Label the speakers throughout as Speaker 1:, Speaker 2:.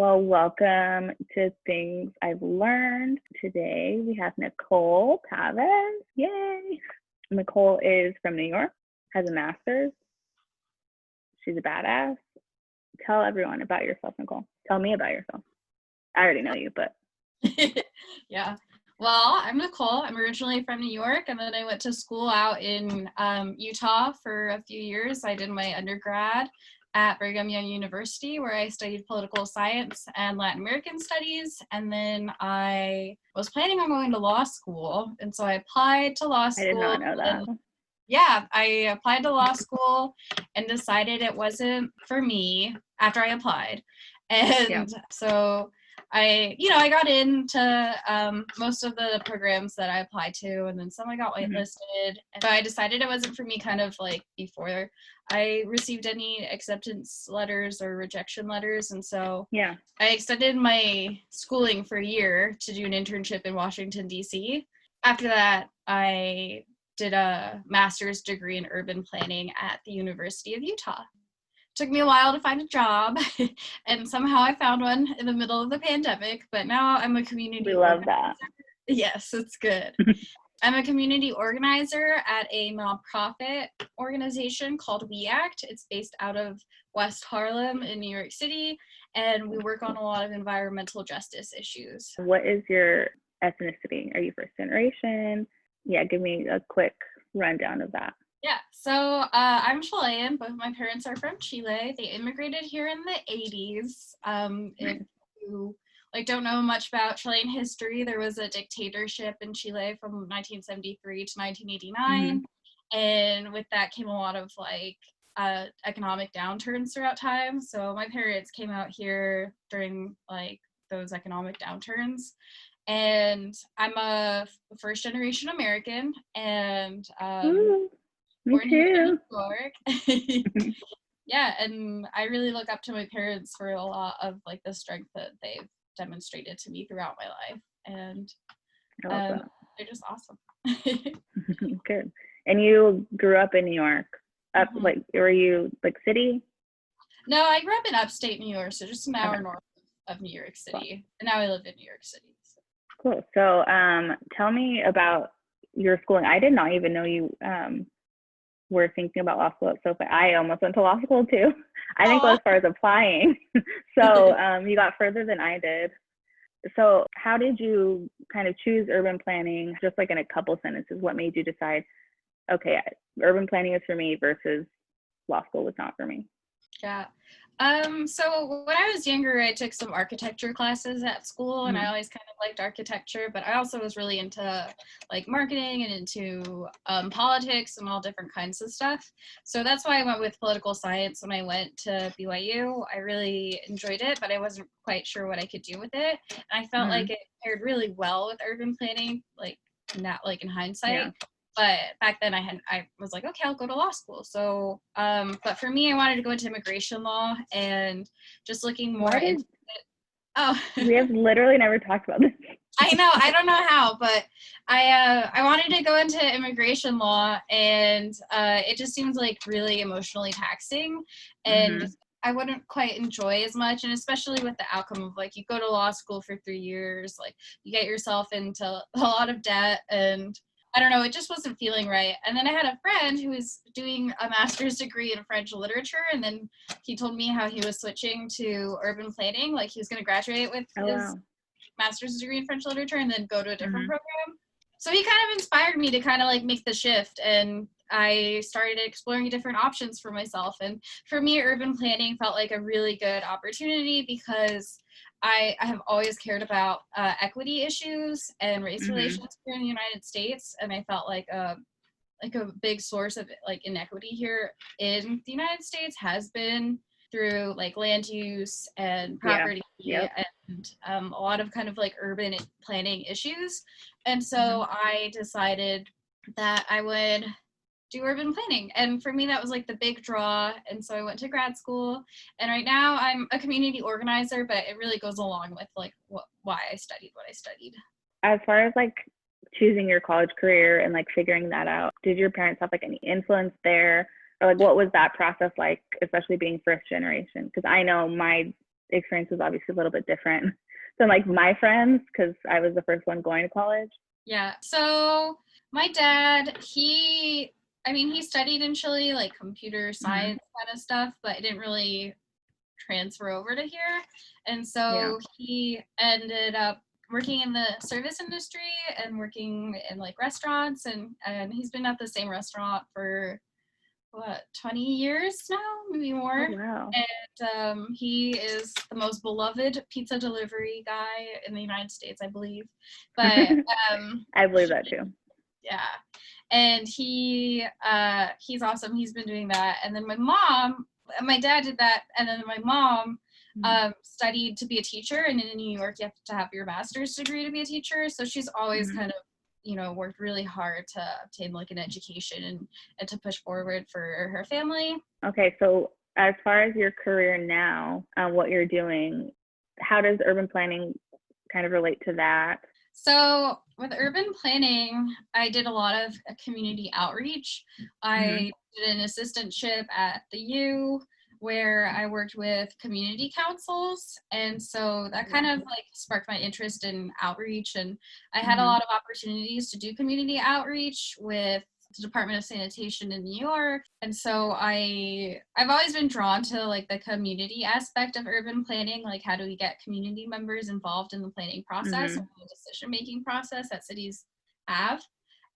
Speaker 1: Well, welcome to Things I've Learned. Today we have Nicole Pavez. Yay! Nicole is from New York, has a master's. She's a badass. Tell everyone about yourself, Nicole. Tell me about yourself. I already know you, but.
Speaker 2: Yeah. Well, I'm Nicole. I'm originally from New York, and then I went to school out in Utah for a few years. I did my undergrad at Brigham Young University, where I studied political science and Latin American studies. And then I was planning on going to law school. And so I applied to law school.
Speaker 1: I did not know that.
Speaker 2: Yeah, I applied to law school and decided it wasn't for me after I applied. And so I got into most of the programs that I applied to, and then some I got whitelisted. But I decided it wasn't for me kind of like before I received any acceptance letters or rejection letters. And so I extended my schooling for a year to do an internship in Washington, D.C. After that, I did a master's degree in urban planning at the University of Utah. Took me a while to find a job, and somehow I found one in the middle of the pandemic, but now I'm a community
Speaker 1: organizer. That.
Speaker 2: Yes, it's good. I'm a community organizer at a nonprofit organization called We Act. It's based out of West Harlem in New York City, and we work on a lot of environmental justice issues.
Speaker 1: What is your ethnicity? Are you first generation? Yeah, give me a quick rundown of that.
Speaker 2: Yeah, so I'm Chilean. Both my parents are from Chile. They immigrated here in the 80s. If you don't know much about Chilean history, there was a dictatorship in Chile from 1973 to 1989. And with that came a lot of economic downturns throughout time. So my parents came out here during those economic downturns. And I'm a first generation American, and
Speaker 1: me
Speaker 2: born
Speaker 1: too.
Speaker 2: Here in New York. Yeah, and I really look up to my parents for a lot of the strength that they've demonstrated to me throughout my life, and they're just awesome.
Speaker 1: Good. And you grew up in New York? Were you city?
Speaker 2: No, I grew up in upstate New York, so just an hour north of New York City, and now I live in New York City.
Speaker 1: Cool. So tell me about your schooling. I did not even know you were thinking about law school. So I almost went to law school too. I didn't go as far as applying. So you got further than I did. So how did you kind of choose urban planning? Just in a couple sentences, what made you decide, okay, urban planning is for me versus law school was not for me?
Speaker 2: Yeah. So when I was younger, I took some architecture classes at school, and I always kind of liked architecture, but I also was really into marketing and into politics and all different kinds of stuff. So that's why I went with political science when I went to BYU. I really enjoyed it, but I wasn't quite sure what I could do with it. And I felt like it paired really well with urban planning, in hindsight. Yeah. But back then I was like, okay, I'll go to law school. So, but for me, I wanted to go into immigration law, and just looking more into it. Oh,
Speaker 1: we have literally never talked about this.
Speaker 2: I know. I don't know how, but I wanted to go into immigration law, and it just seems really emotionally taxing, and I wouldn't quite enjoy as much, and especially with the outcome of you go to law school for 3 years, you get yourself into a lot of debt, and I don't know, it just wasn't feeling right. And then I had a friend who was doing a master's degree in French literature, and then he told me how he was switching to urban planning, he was going to graduate with his master's degree in French literature and then go to a different program. So he kind of inspired me to kind of make the shift, and I started exploring different options for myself. And for me, urban planning felt like a really good opportunity because I have always cared about equity issues and race relations here in the United States, and I felt like a big source of inequity here in the United States has been through land use and property and a lot of kind of urban planning issues. And so I decided that I would do urban planning, and for me that was the big draw. And so I went to grad school, and right now I'm a community organizer, but it really goes along with why I studied what I studied.
Speaker 1: As far as choosing your college career and figuring that out, did your parents have any influence there, or what was that process like, especially being first generation? Because I know my experience was obviously a little bit different than like my friends, because I was the first one going to college.
Speaker 2: Yeah. So my dad, he studied in Chile, like computer science kind of stuff, but it didn't really transfer over to here. And so he ended up working in the service industry and working in like restaurants, and he's been at the same restaurant for 20 years now, maybe more.
Speaker 1: Oh, wow.
Speaker 2: And he is the most beloved pizza delivery guy in the United States, I believe. But
Speaker 1: I believe that too.
Speaker 2: Yeah. And he's awesome. He's been doing that. And then my dad did that, and then my mom studied to be a teacher, and in New York you have to have your master's degree to be a teacher. So she's always kind of, you know, worked really hard to obtain like an education and to push forward for her family.
Speaker 1: Okay, so as far as your career now, what you're doing, how does urban planning kind of relate to that?
Speaker 2: So with urban planning, I did a lot of community outreach. I did an assistantship at the U, where I worked with community councils. And so that kind of like sparked my interest in outreach. And I had a lot of opportunities to do community outreach with the Department of Sanitation in New York. And so I've always been drawn to like the community aspect of urban planning. Like, how do we get community members involved in the planning process and the decision-making process that cities have?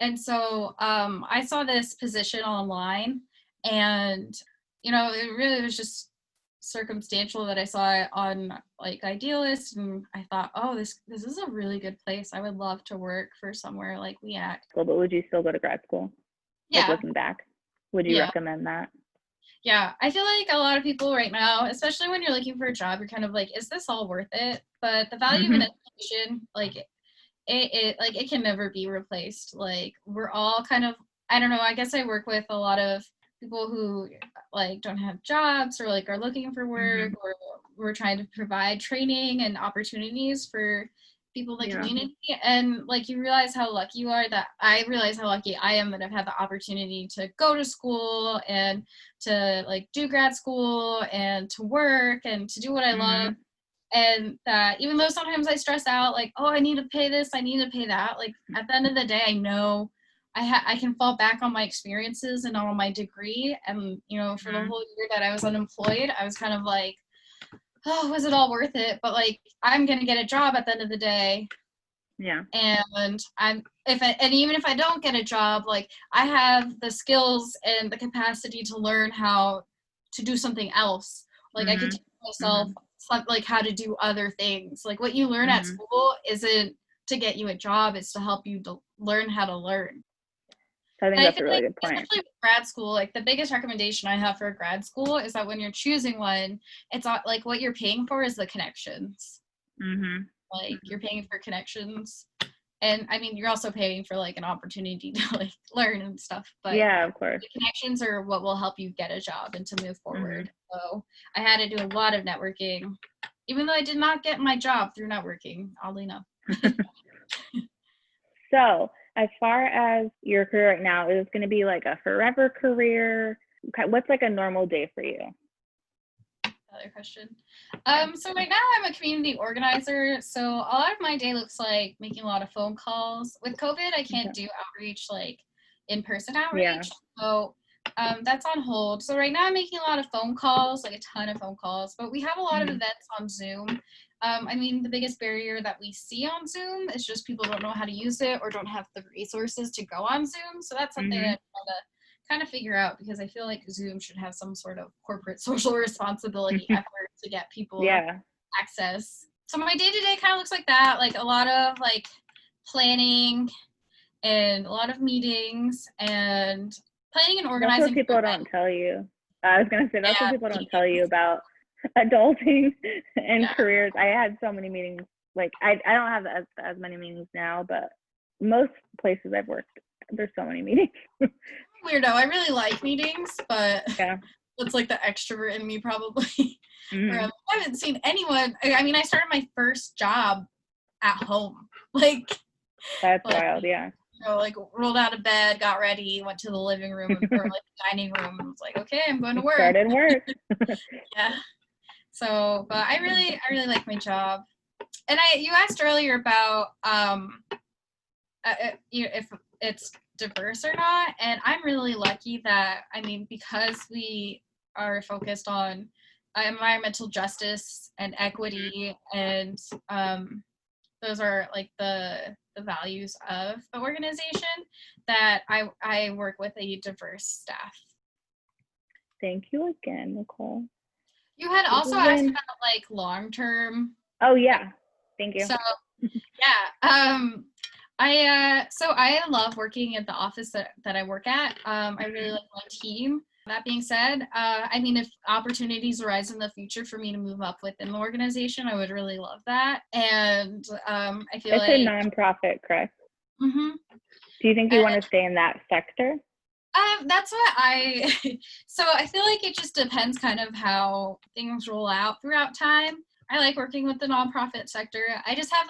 Speaker 2: And so I saw this position online, and you know, it really was just circumstantial that I saw it on like Idealist, and I thought, oh, this is a really good place. I would love to work for somewhere like WEAC.
Speaker 1: But would you still go to grad school?
Speaker 2: Yeah.
Speaker 1: Like, looking back, would you recommend that? Yeah,
Speaker 2: I feel like a lot of people right now, especially when you're looking for a job, you're kind of like, is this all worth it? But the value of an education, like it can never be replaced. Like, we're all kind of, I don't know, I guess I work with a lot of people who like don't have jobs or like are looking for work, or we're trying to provide training and opportunities for people in the community. And like, you realize how lucky you are. That I realize how lucky I am that I've had the opportunity to go to school and to like do grad school and to work and to do what I love. And that even though sometimes I stress out, like, oh, I need to pay this, I need to pay that, like at the end of the day, I know I can fall back on my experiences and on my degree. And, you know, for the whole year that I was unemployed, I was kind of like, oh, was it all worth it? But like, I'm going to get a job at the end of the day.
Speaker 1: Yeah.
Speaker 2: And even if I don't get a job, like, I have the skills and the capacity to learn how to do something else. Like, I can teach myself like how to do other things. Like, what you learn at school isn't to get you a job, it's to help you to learn how to learn.
Speaker 1: I think that's a really good point.
Speaker 2: Especially with grad school, like the biggest recommendation I have for grad school is that when you're choosing one, it's not like what you're paying for is the connections. Like, you're paying for connections, and I mean, you're also paying for like an opportunity to like learn and stuff. But
Speaker 1: yeah, of course,
Speaker 2: the connections are what will help you get a job and to move forward. So I had to do a lot of networking, even though I did not get my job through networking, oddly enough.
Speaker 1: So as far as your career right now, is it going to be like a forever career? What's like a normal day for you?
Speaker 2: Other question. So right now I'm a community organizer. So a lot of my day looks like making a lot of phone calls. With COVID, I can't do outreach, like in-person outreach. So that's on hold. So right now I'm making a lot of phone calls, like a ton of phone calls, but we have a lot of events on Zoom. I mean, the biggest barrier that we see on Zoom is just people don't know how to use it or don't have the resources to go on Zoom. So that's something that I'm trying to kind of figure out, because I feel like Zoom should have some sort of corporate social responsibility effort to get people access. So my day-to-day kind of looks like that, like a lot of like planning and a lot of meetings and planning and organizing.
Speaker 1: That's what people don't tell you. I was going to say, that's what people don't tell you about adulting and careers. I had so many meetings. Like, I don't have as many meetings now, but most places I've worked, there's so many meetings.
Speaker 2: Weirdo. I really like meetings, but it's like the extrovert in me probably. I haven't seen anyone. I mean, I started my first job at home. Like,
Speaker 1: that's wild. Yeah.
Speaker 2: You know, like, rolled out of bed, got ready, went to the living room or like the dining room, and was like, okay, I'm going to work.
Speaker 1: Started work.
Speaker 2: Yeah. But I really like my job. And you asked earlier about if it's diverse or not, and I'm really lucky that, I mean, because we are focused on environmental justice and equity, and those are like the values of the organization, that I work with a diverse staff.
Speaker 1: Thank you again, Nicole.
Speaker 2: You had also asked about like long-term.
Speaker 1: Oh yeah, thank you.
Speaker 2: So yeah, I love working at the office that I work at. I really like my team. That being said, I mean, if opportunities arise in the future for me to move up within the organization, I would really love that. And I feel
Speaker 1: it's a nonprofit, correct?
Speaker 2: Mm-hmm.
Speaker 1: Do you think you want to stay in that sector?
Speaker 2: That's what so I feel like it just depends kind of how things roll out throughout time. I like working with the nonprofit sector. I just have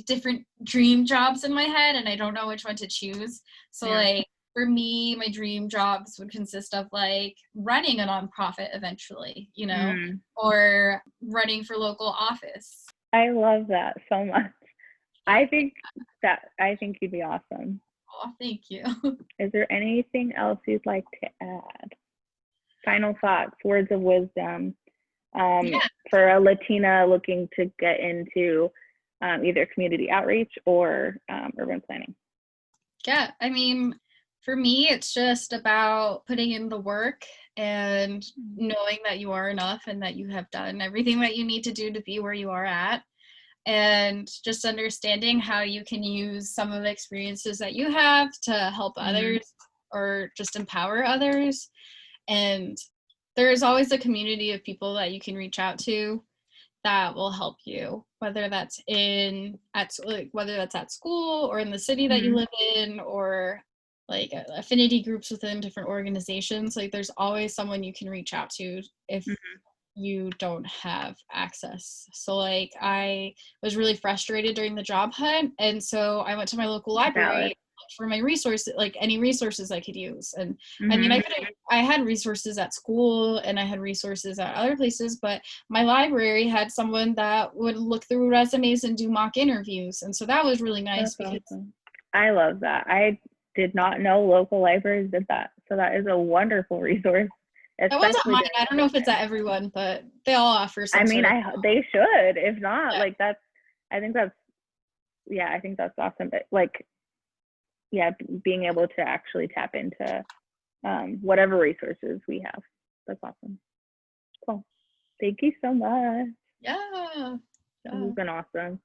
Speaker 2: different dream jobs in my head, and I don't know which one to choose. So like for me, my dream jobs would consist of like running a nonprofit eventually, you know, or running for local office.
Speaker 1: I love that so much. I think you'd be awesome.
Speaker 2: Oh, thank you.
Speaker 1: Is there anything else you'd like to add? Final thoughts, words of wisdom, for a Latina looking to get into either community outreach or urban planning?
Speaker 2: Yeah, I mean, for me, it's just about putting in the work and knowing that you are enough and that you have done everything that you need to do to be where you are at. And just understanding how you can use some of the experiences that you have to help others or just empower others. And there's always a community of people that you can reach out to that will help you, whether that's at school or in the city that you live in, or like affinity groups within different organizations. Like there's always someone you can reach out to if you don't have access. So like I was really frustrated during the job hunt, and so I went to my local library for my resources, like any resources I could use. And I mean, I had resources at school and I had resources at other places, but my library had someone that would look through resumes and do mock interviews, and so that was really nice.
Speaker 1: That's awesome. I love that. I did not know local libraries did that, so that is a wonderful resource.
Speaker 2: That wasn't mine. I don't know if it's at everyone, but they all offer some.
Speaker 1: I mean, they should. If not, like I think that's awesome. But like, yeah, being able to actually tap into whatever resources we have. That's awesome. Cool. Thank you so much.
Speaker 2: Yeah.
Speaker 1: This has been awesome.